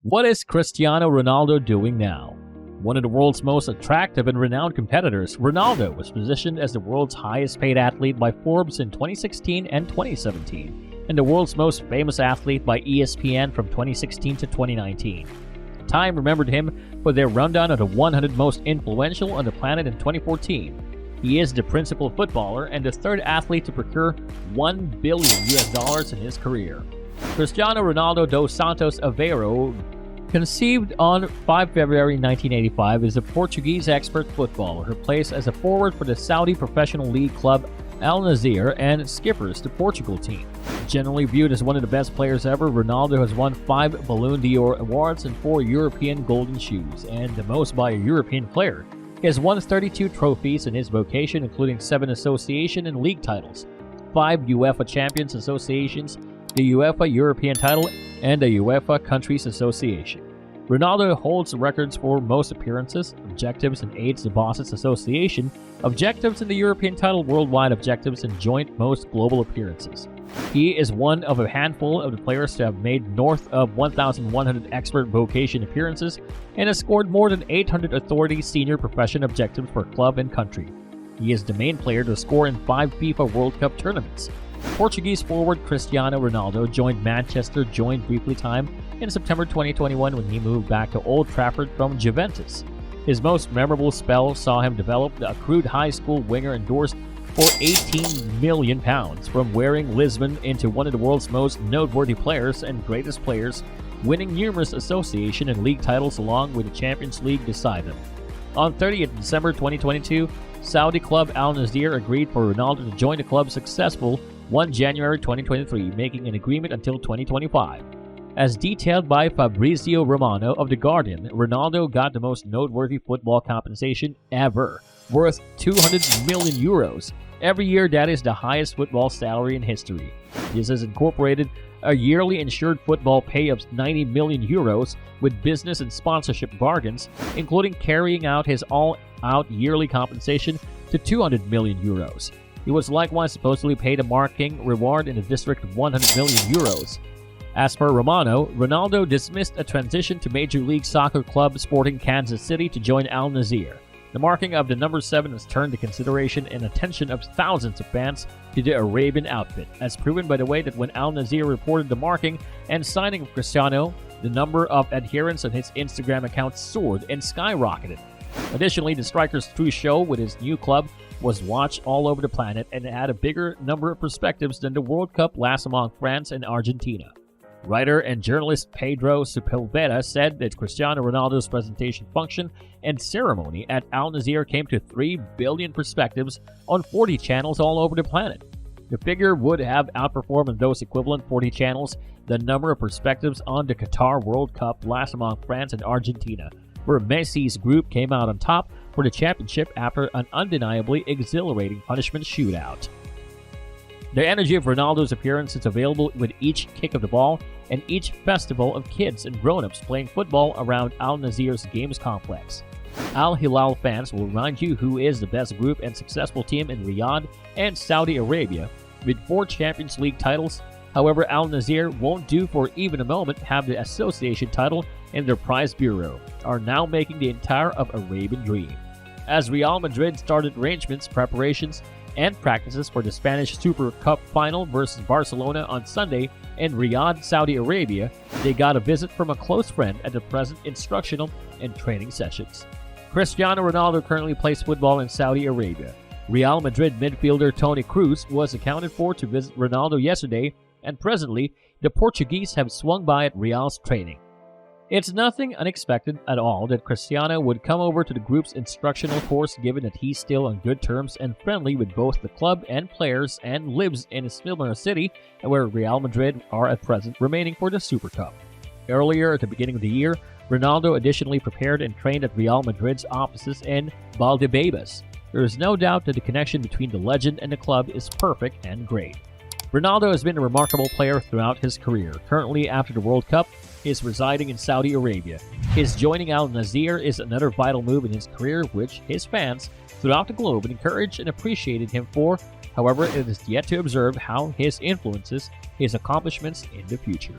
What is Cristiano Ronaldo doing now? One of the world's most attractive and renowned competitors, Ronaldo was positioned as the world's highest paid athlete by Forbes in 2016 and 2017, and the world's most famous athlete by ESPN from 2016 to 2019. Time remembered him for their rundown of the 100 most influential on the planet in 2014. He is the principal footballer and the third athlete to procure $1 billion in his career. Cristiano Ronaldo dos Santos Aveiro, conceived on 5 February 1985, is a Portuguese expert footballer who plays as a forward for the Saudi professional league club Al Nassr and skippers the Portugal team. Generally viewed as one of the best players ever, Ronaldo has won 5 Ballon d'Or awards and 4 European Golden Shoes, and the most by a European player. He has won 32 trophies in his vocation, including 7 association and league titles, 5 UEFA Champions Associations, the UEFA European title, and the UEFA Countries Association. Ronaldo holds records for most appearances, objectives, and aids the Bosses Association, objectives in the European title, worldwide objectives, and joint most global appearances. He is one of a handful of the players to have made north of 1,100 expert vocation appearances and has scored more than 800 authority senior profession objectives for club and country. He is the main player to score in 5 FIFA World Cup tournaments. Portuguese forward Cristiano Ronaldo joined briefly time in September 2021 when he moved back to Old Trafford from Juventus. His most memorable spell saw him develop the accrued high school winger endorsed for £18 million from wearing Lisbon into one of the world's most noteworthy players and greatest players, winning numerous association and league titles along with the Champions League beside them. On 30th December 2022, Saudi club Al Nassr agreed for Ronaldo to join the club successful 1 January 2023, making an agreement until 2025. As detailed by Fabrizio Romano of The Guardian, Ronaldo got the most noteworthy football compensation ever, worth €200 million. Every year, that is the highest football salary in history. This has incorporated a yearly insured football pay of €90 million with business and sponsorship bargains, including carrying out his all-out yearly compensation to €200 million. He was likewise supposedly paid a marking reward in the district of €100 million. As per Romano, Ronaldo dismissed a transition to Major League Soccer club Sporting Kansas City to join Al Nassr. The marking of the number 7 has turned the consideration and attention of thousands of fans to the Arabian outfit, as proven by the way that when Al Nassr reported the marking and signing of Cristiano, the number of adherents on his Instagram account soared and skyrocketed. Additionally, the striker's true show with his new club was watched all over the planet and had a bigger number of perspectives than the World Cup last among France and Argentina. Writer and journalist Pedro Sepulveda said that Cristiano Ronaldo's presentation function and ceremony at Al Nassr came to 3 billion perspectives on 40 channels all over the planet. The figure would have outperformed in those equivalent 40 channels the number of perspectives on the Qatar World Cup last among France and Argentina, where Messi's group came out on top for the championship after an undeniably exhilarating punishment shootout. The energy of Ronaldo's appearance is available with each kick of the ball and each festival of kids and grown-ups playing football around Al Nassr's games complex. Al Hilal fans will remind you who is the best group and successful team in Riyadh and Saudi Arabia with 4 Champions League titles. However, Al Nassr won't do for even a moment have the association title in their prize bureau, are now making the entire of Arabian dream. As Real Madrid started arrangements, preparations, and practices for the Spanish Super Cup final versus Barcelona on Sunday in Riyadh, Saudi Arabia, they got a visit from a close friend at the present instructional and training sessions. Cristiano Ronaldo currently plays football in Saudi Arabia. Real Madrid midfielder Toni Kroos was accounted for to visit Ronaldo yesterday, and presently, the Portuguese have swung by at Real's training. It's nothing unexpected at all that Cristiano would come over to the group's instructional course, given that he's still on good terms and friendly with both the club and players and lives in a similar city where Real Madrid are at present, remaining for the Super Cup. Earlier at the beginning of the year, Ronaldo additionally prepared and trained at Real Madrid's offices in Valdebebas. There is no doubt that the connection between the legend and the club is perfect and great. Ronaldo has been a remarkable player throughout his career. Currently, after the World Cup, he is residing in Saudi Arabia. His joining Al Nassr is another vital move in his career, which his fans throughout the globe encouraged and appreciated him for. However, it is yet to observe how his influences his accomplishments in the future.